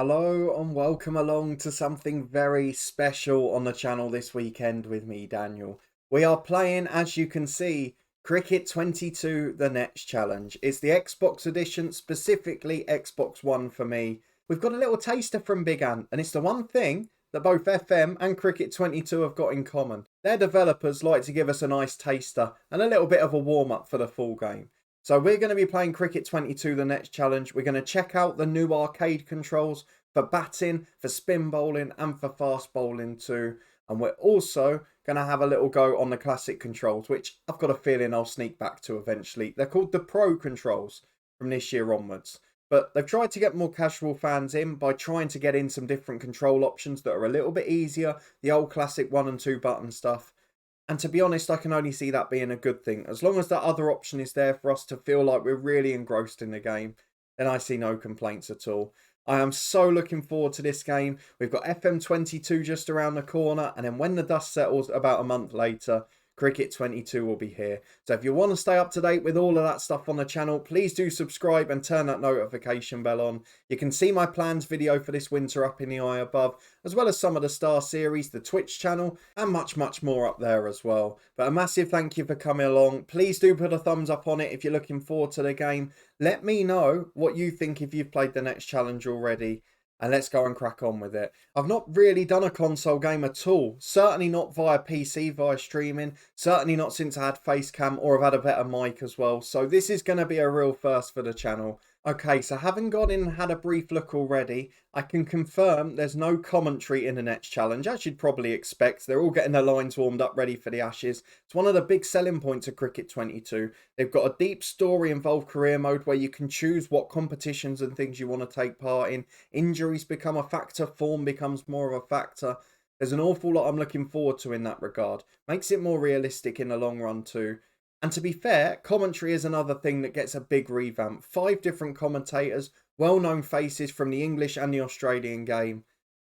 Hello and welcome along to something very special on the channel this weekend with me, Daniel. We are playing, as you can see, Cricket 22 The Nets Challenge. It's the Xbox edition, specifically Xbox One for me. We've got a little taster from Big Ant, and it's the one thing that both FM and Cricket 22 have got in common. Their developers like to give us a nice taster and a little bit of a warm-up for the full game. So we're going to be playing Cricket 22 The Nets Challenge. We're going to check out the new arcade controls for batting, for spin bowling and for fast bowling too. And we're also going to have a little go on the classic controls, which I've got a feeling I'll sneak back to eventually. They're called the Pro controls from this year onwards. But they've tried to get more casual fans in by trying to get in some different control options that are a little bit easier. The old classic 1 and 2 button stuff. And to be honest, I can only see that being a good thing. As long as that other option is there for us to feel like we're really engrossed in the game, then I see no complaints at all. I am so looking forward to this game. We've got FM22 just around the corner, and then when the dust settles about a month later, Cricket 22 will be here. So if you want to stay up to date with all of that stuff on the channel, please do subscribe and turn that notification bell on. You can see my plans video for this winter up in the eye above, as well as some of the Star series, the Twitch channel, and much more up there as well. But a massive thank you for coming along. Please do put a thumbs up on it if you're looking forward to the game. Let me know what you think if you've played the next challenge already. And let's go and crack on with it. I've not really done a console game at all. Certainly not via PC, via streaming. Certainly not since I had Facecam or I've had a better mic as well. So this is going to be a real first for the channel. Okay, so having gone in and had a brief look already, I can confirm there's no commentary in the Nets Challenge, as you'd probably expect. They're all getting their lines warmed up ready for the Ashes. It's one of the big selling points of Cricket 22. They've got a deep story-involved career mode where you can choose what competitions and things you want to take part in. Injuries become a factor, form becomes more of a factor. There's an awful lot I'm looking forward to in that regard. Makes it more realistic in the long run too. And to be fair, commentary is another thing that gets a big revamp. 5 different commentators, well-known faces from the English and the Australian game.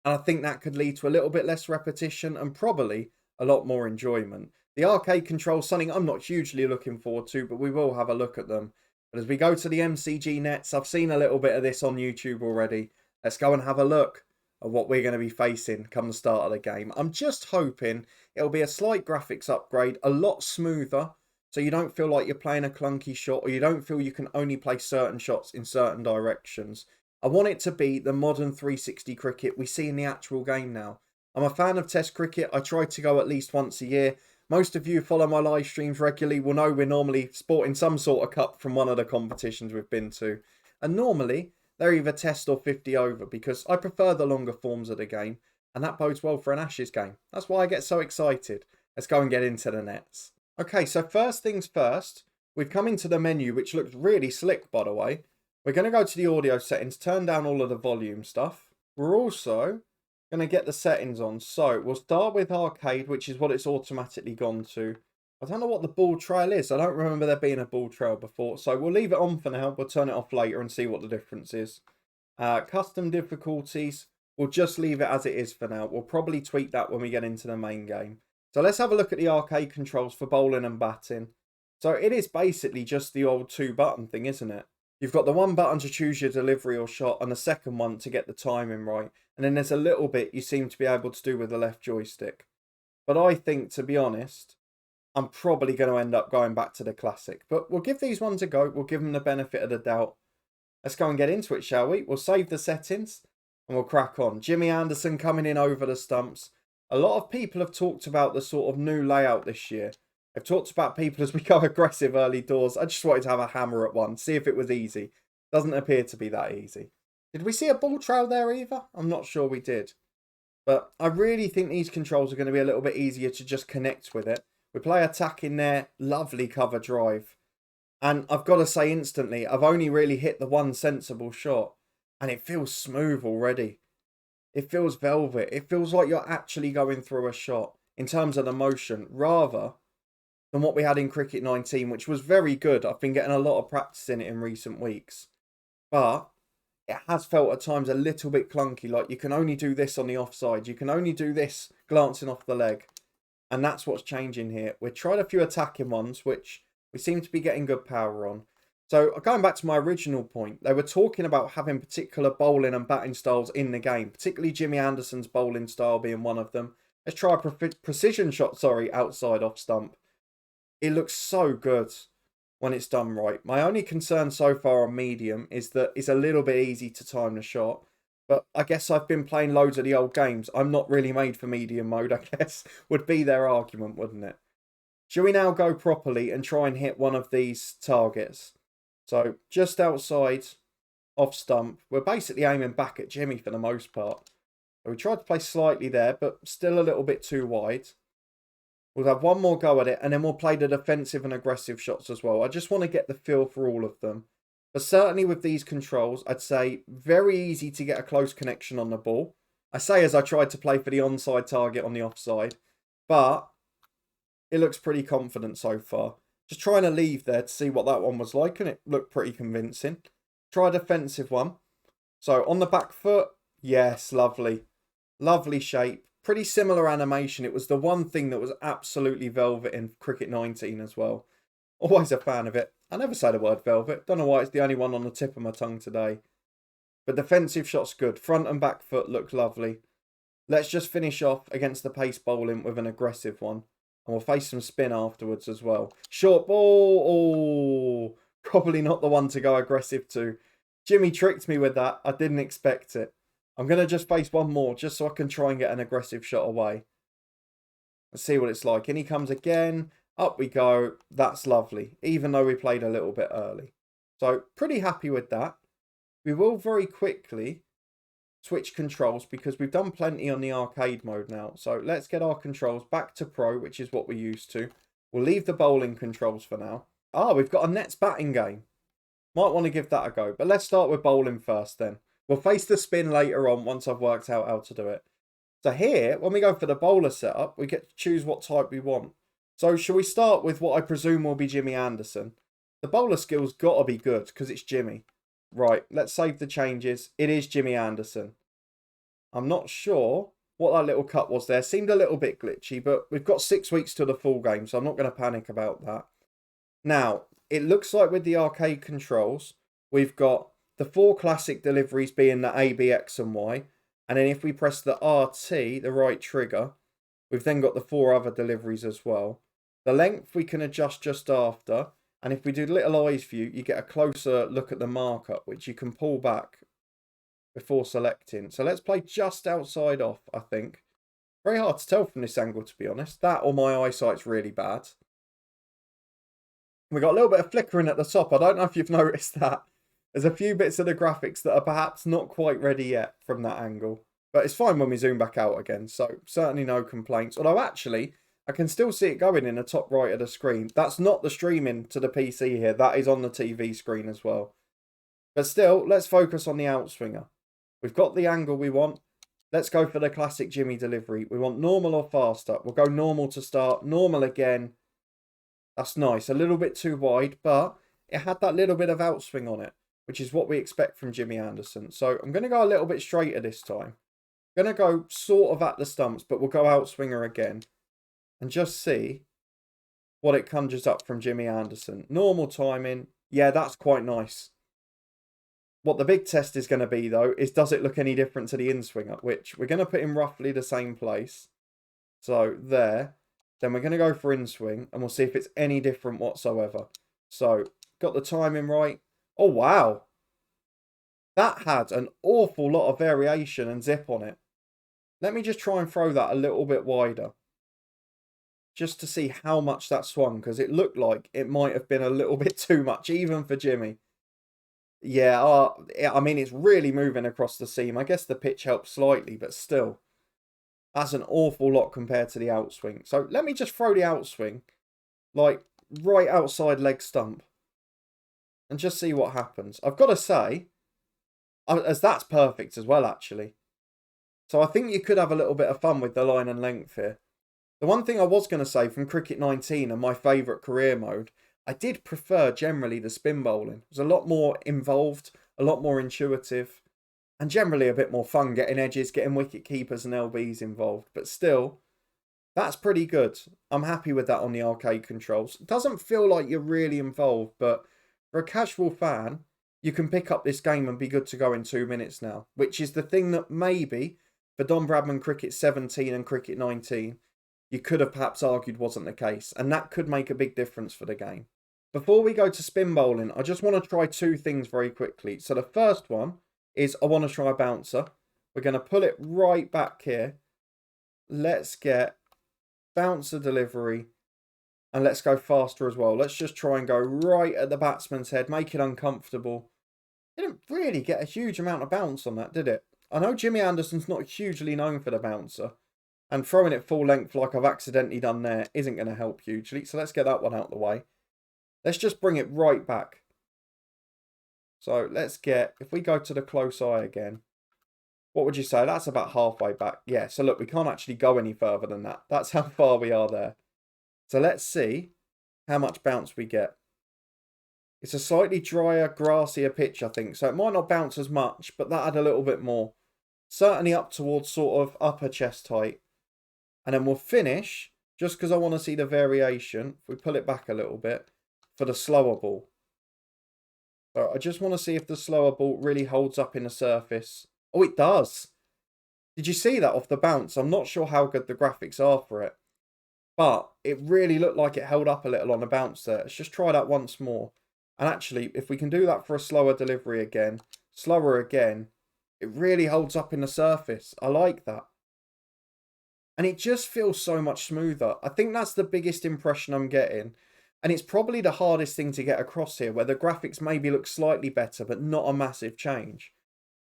And I think that could lead to a little bit less repetition and probably a lot more enjoyment. The arcade controls, something I'm not hugely looking forward to, but we will have a look at them. But as we go to the MCG nets, I've seen a little bit of this on YouTube already. Let's go and have a look at what we're going to be facing come the start of the game. I'm just hoping it'll be a slight graphics upgrade, a lot smoother, so you don't feel like you're playing a clunky shot or you don't feel you can only play certain shots in certain directions. I want it to be the modern 360 cricket we see in the actual game now. I'm a fan of Test cricket. I try to go at least once a year. Most of you who follow my live streams regularly will know we're normally sporting some sort of cup from one of the competitions we've been to. And normally, they're either Test or 50 over because I prefer the longer forms of the game. And that bodes well for an Ashes game. That's why I get so excited. Let's go and get into the nets. Okay, so first things first, we've come into the menu, which looks really slick, by the way. We're going to go to the audio settings, turn down all of the volume stuff. We're also going to get the settings on. So we'll start with arcade, which is what it's automatically gone to. I don't know what the ball trail is. I don't remember there being a ball trail before. So we'll leave it on for now. We'll turn it off later and see what the difference is. Custom difficulties, we'll just leave it as it is for now. We'll probably tweak that when we get into the main game. So let's have a look at the arcade controls for bowling and batting. So it is basically just the old 2-button thing, isn't it? You've got the one button to choose your delivery or shot and the second one to get the timing right. And then there's a little bit you seem to be able to do with the left joystick. But I think, to be honest, I'm probably going to end up going back to the classic. But we'll give these ones a go. We'll give them the benefit of the doubt. Let's go and get into it, shall we? We'll save the settings and we'll crack on. Jimmy Anderson coming in over the stumps. A lot of people have talked about the sort of new layout this year. They've talked about people as we go aggressive early doors. I just wanted to have a hammer at one, see if it was easy. Doesn't appear to be that easy. Did we see a ball trail there either? I'm not sure we did. But I really think these controls are going to be a little bit easier to just connect with it. We play attack in there. Lovely cover drive. And I've got to say instantly, I've only really hit the one sensible shot. And it feels smooth already. It feels velvet. It feels like you're actually going through a shot in terms of the motion, rather than what we had in Cricket 19, which was very good. I've been getting a lot of practice in it in recent weeks. But it has felt at times a little bit clunky, like you can only do this on the offside. You can only do this glancing off the leg. And that's what's changing here. We've tried a few attacking ones, which we seem to be getting good power on. So going back to my original point, they were talking about having particular bowling and batting styles in the game, particularly Jimmy Anderson's bowling style being one of them. Let's try a precision shot, outside off stump. It looks so good when it's done right. My only concern so far on medium is that it's a little bit easy to time the shot. But I guess I've been playing loads of the old games. I'm not really made for medium mode, I guess, would be their argument, wouldn't it? Shall we now go properly and try and hit one of these targets? So just outside off stump, we're basically aiming back at Jimmy for the most part. So we tried to play slightly there, but still a little bit too wide. We'll have one more go at it, and then we'll play the defensive and aggressive shots as well. I just want to get the feel for all of them. But certainly with these controls, I'd say very easy to get a close connection on the ball. I say as I tried to play for the onside target on the offside, but it looks pretty confident so far. Just trying to leave there to see what that one was like, and it looked pretty convincing. Try a defensive one. So on the back foot, yes, lovely. Lovely shape. Pretty similar animation. It was the one thing that was absolutely velvet in Cricket 19 as well. Always a fan of it. I never say the word velvet. Don't know why it's the only one on the tip of my tongue today. But defensive shot's good. Front and back foot look lovely. Let's just finish off against the pace bowling with an aggressive one. And we'll face some spin afterwards as well. Short ball. Oh, probably not the one to go aggressive to. Jimmy tricked me with that. I didn't expect it. I'm going to just face one more just so I can try and get an aggressive shot away. Let's see what it's like. In he comes again. Up we go. That's lovely. Even though we played a little bit early. So pretty happy with that. We will very quickly switch controls because we've done plenty on the arcade mode now. So let's get our controls back to pro, which is what we're used to. We'll leave the bowling controls for now. Ah, we've got a Nets batting game. Might want to give that a go. But let's start with bowling first then. We'll face the spin later on once I've worked out how to do it. So here, when we go for the bowler setup, we get to choose what type we want. So shall we start with what I presume will be Jimmy Anderson? The bowler skill's got to be good because it's Jimmy. Right, let's save the changes. It is Jimmy Anderson. I'm not sure what that little cut was there. Seemed a little bit glitchy, but we've got 6 weeks to the full game, so I'm not going to panic about that. Now, it looks like with the arcade controls, we've got the 4 classic deliveries being the A, B, X and Y. And then if we press the RT, the right trigger, we've then got the 4 other deliveries as well. The length we can adjust just after. And if we do little eyes view, you get a closer look at the markup, which you can pull back before selecting. So let's play just outside off, I think. Very hard to tell from this angle, to be honest. That or my eyesight's really bad. We got a little bit of flickering at the top. I don't know if you've noticed that. There's a few bits of the graphics that are perhaps not quite ready yet from that angle. But it's fine when we zoom back out again. So certainly no complaints. Although actually, I can still see it going in the top right of the screen. That's not the streaming to the PC here. That is on the TV screen as well. But still, let's focus on the outswinger. We've got the angle we want. Let's go for the classic Jimmy delivery. We want normal or faster. We'll go normal to start. Normal again. That's nice. A little bit too wide, but it had that little bit of outswing on it, which is what we expect from Jimmy Anderson. So I'm going to go a little bit straighter this time. I'm going to go sort of at the stumps, but we'll go outswinger again. And just see what it conjures up from Jimmy Anderson. Normal timing. Yeah, that's quite nice. What the big test is going to be, though, is does it look any different to the in-swinger? Which we're going to put in roughly the same place. So there. Then we're going to go for in-swing. And we'll see if it's any different whatsoever. So, got the timing right. Oh, wow. That had an awful lot of variation and zip on it. Let me just try and throw that a little bit wider. Just to see how much that swung, because it looked like it might have been a little bit too much, even for Jimmy. Yeah, I mean, it's really moving across the seam. I guess the pitch helps slightly, but still. That's an awful lot compared to the outswing. So let me just throw the outswing, like, right outside leg stump. And just see what happens. I've got to say, as that's perfect as well, actually. So I think you could have a little bit of fun with the line and length here. The one thing I was going to say from Cricket 19 and my favourite career mode, I did prefer generally the spin bowling. It was a lot more involved, a lot more intuitive, and generally a bit more fun getting edges, getting wicket keepers and LBs involved. But still, that's pretty good. I'm happy with that on the arcade controls. It doesn't feel like you're really involved, but For a casual fan, you can pick up this game and be good to go in 2 minutes now, which is the thing that maybe for Don Bradman Cricket 17 and Cricket 19, you could have perhaps argued wasn't the case, and that could make a big difference for the game. Before we go to spin bowling, I just want to try two things very quickly. So the first one is I want to try a bouncer. We're going to pull it right back here. Let's get bouncer delivery. And let's go faster as well. Let's just try and go right at the batsman's head. Make it uncomfortable. Didn't really get a huge amount of bounce on that, did it? I know Jimmy Anderson's not hugely known for the bouncer. And throwing it full length like I've accidentally done there isn't going to help hugely. So let's get that one out of the way. Let's just bring it right back. So let's get, if we go to the close eye again, what would you say? That's about halfway back. Yeah, so look, we can't actually go any further than that. That's how far we are there. So let's see how much bounce we get. It's a slightly drier, grassier pitch, I think. So it might not bounce as much, but that had a little bit more. Certainly up towards sort of upper chest height. And then we'll finish, just because I want to see the variation, if we pull it back a little bit, for the slower ball. So I just want to see if the slower ball really holds up in the surface. Oh, it does. Did you see that off the bounce? I'm not sure how good the graphics are for it. But it really looked like it held up a little on the bounce there. Let's just try that once more. And actually, if we can do that for a slower delivery again, slower again, it really holds up in the surface. I like that. And it just feels so much smoother. I think that's the biggest impression I'm getting. And it's probably the hardest thing to get across here, where the graphics maybe look slightly better, but not a massive change,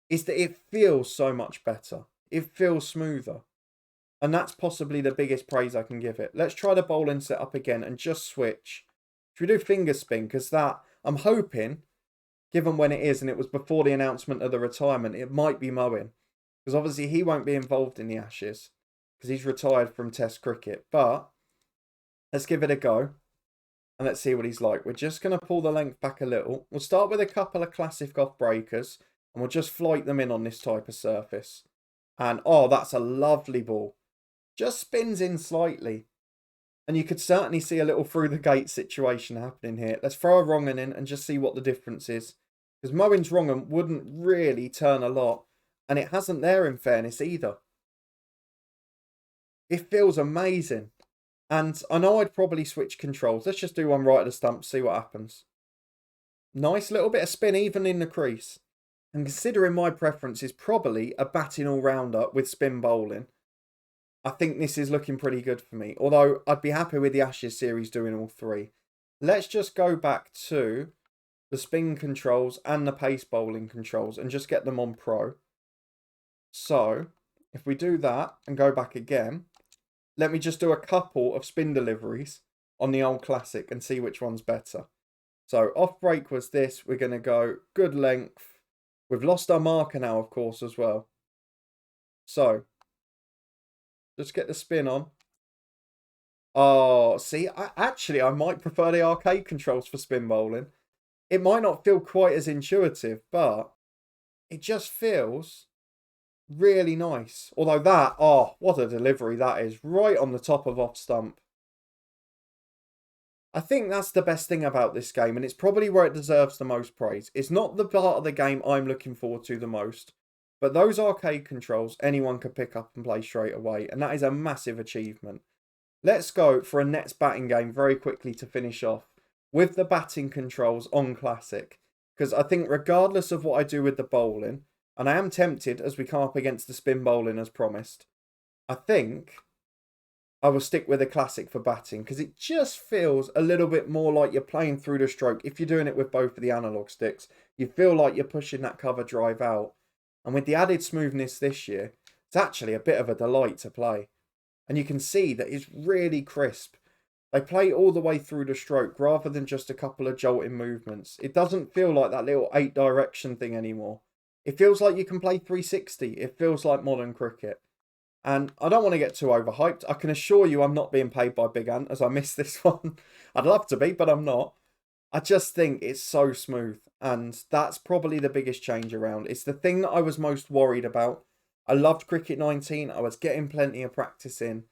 is that it feels so much better. It feels smoother. And that's possibly the biggest praise I can give it. Let's try the bowling setup again and just switch. Should we do finger spin? Because that, I'm hoping, given when it is, and it was before the announcement of the retirement, it might be Moeen. Because obviously he won't be involved in the Ashes, because he's retired from Test cricket. But let's give it a go. And let's see what he's like. We're just going to pull the length back a little. We'll start with a couple of classic off breakers. And we'll just flight them in on this type of surface. And, oh, that's a lovely ball. Just spins in slightly. And you could certainly see a little through the gate situation happening here. Let's throw a wrong un in and just see what the difference is. Because Moeen's wrong un wouldn't really turn a lot. And it hasn't there, in fairness, either. It feels amazing. And I know I'd probably switch controls. Let's just do one right at the stump, see what happens. Nice little bit of spin even in the crease. And considering my preference is probably a batting all-rounder with spin bowling, I think this is looking pretty good for me. Although I'd be happy with the Ashes series doing all three. Let's just go back to the spin controls and the pace bowling controls and just get them on Pro. So if we do that and go back again, let me just do a couple of spin deliveries on the old classic and see which one's better. So off break was this. We're going to go good length. We've lost our marker now, of course, as well. So just get the spin on. Oh, see, I might prefer the arcade controls for spin bowling. It might not feel quite as intuitive, but it just feels really nice. Although that, oh, what a delivery that is. Right on the top of off stump. I think that's the best thing about this game, and it's probably where it deserves the most praise. It's not the part of the game I'm looking forward to the most, but those arcade controls anyone could pick up and play straight away, and that is a massive achievement. Let's go for a Nets batting game very quickly to finish off with the batting controls on Classic, because I think regardless of what I do with the bowling, and I am tempted as we come up against the spin bowling as promised, I think I will stick with a Classic for batting because it just feels a little bit more like you're playing through the stroke. If you're doing it with both of the analog sticks, you feel like you're pushing that cover drive out. And with the added smoothness this year, it's actually a bit of a delight to play. And you can see that it's really crisp. They play all the way through the stroke rather than just a couple of jolting movements. It doesn't feel like that little 8-direction thing anymore. It feels like you can play 360. It feels like modern cricket. And I don't want to get too overhyped. I can assure you I'm not being paid by Big Ant as I missed this one. I'd love to be, but I'm not. I just think it's so smooth. And that's probably the biggest change around. It's the thing that I was most worried about. I loved Cricket 19. I was getting plenty of practice in.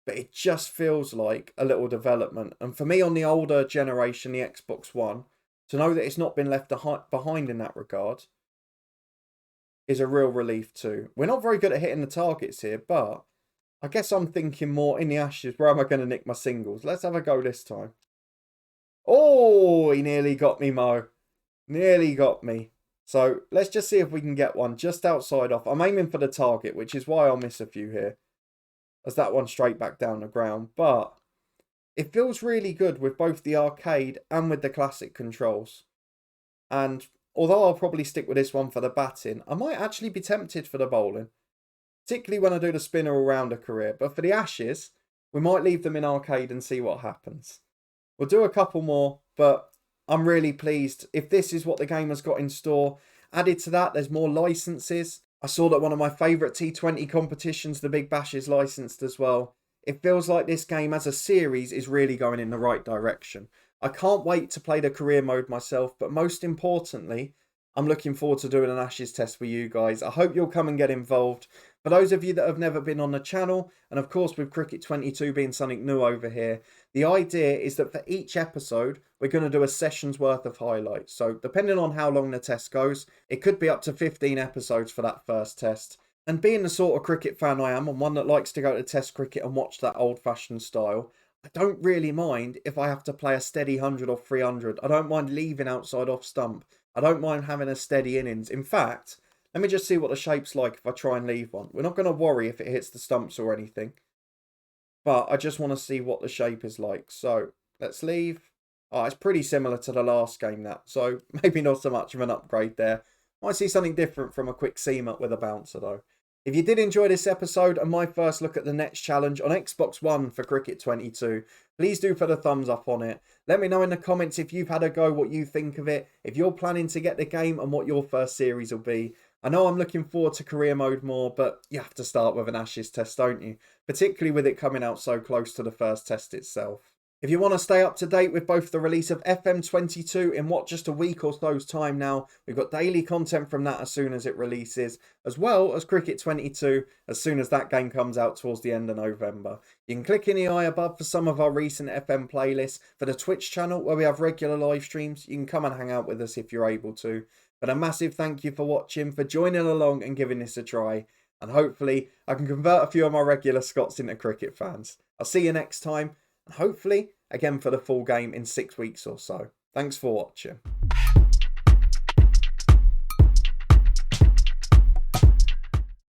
But it just feels like a little development. And for me on the older generation, the Xbox One, To know that it's not been left behind in that regard is a real relief too. We're not very good at hitting the targets here, but I guess I'm thinking more in the Ashes, where am I going to nick my singles? Let's have a go this time. Oh, he nearly got me, Mo. Nearly got me. So let's just see if we can get one just outside off. I'm aiming for the target, which is why I'll miss a few here, as that one straight back down the ground. But it feels really good with both the arcade and with the classic controls. And although I'll probably stick with this one for the batting, I might actually be tempted for the bowling, particularly when I do the spinner all-rounder career. But for the Ashes, we might leave them in arcade and see what happens. We'll do a couple more, but I'm really pleased. If this is what the game has got in store, added to that, there's more licenses. I saw that one of my favourite T20 competitions, the Big Bash, is licensed as well. It feels like this game as a series is really going in the right direction. I can't wait to play the career mode myself, but most importantly, I'm looking forward to doing an Ashes test with you guys. I hope you'll come and get involved. For those of you that have never been on the channel, and of course with Cricket 22 being something new over here, the idea is that for each episode, we're going to do a session's worth of highlights. So depending on how long the test goes, it could be up to 15 episodes for that first test. And being the sort of cricket fan I am, and one that likes to go to test cricket and watch that old-fashioned style, I don't really mind if I have to play a steady 100 or 300. I don't mind leaving outside off stump. I don't mind having a steady innings. In fact, let me just see what the shape's like if I try and leave one. We're not going to worry if it hits the stumps or anything, but I just want to see what the shape is like. So let's leave. Oh, it's pretty similar to the last game, that. So maybe not so much of an upgrade there. Might see something different from a quick seam up with a bouncer though. If you did enjoy this episode and my first look at the next challenge on Xbox One for Cricket 22, please do put a thumbs up on it. Let me know in the comments if you've had a go, what you think of it, if you're planning to get the game and what your first series will be. I know I'm looking forward to career mode more, but you have to start with an Ashes test, don't you? Particularly with it coming out so close to the first test itself. If you want to stay up to date with both the release of FM22 in just a week or so's time now, we've got daily content from that as soon as it releases, as well as Cricket 22 as soon as that game comes out towards the end of November. You can click in the eye above for some of our recent FM playlists. For the Twitch channel where we have regular live streams, you can come and hang out with us if you're able to. But a massive thank you for watching, for joining along and giving this a try. And hopefully I can convert a few of my regular Scots into cricket fans. I'll see you next time. And hopefully, again for the full game in 6 weeks or so. Thanks for watching.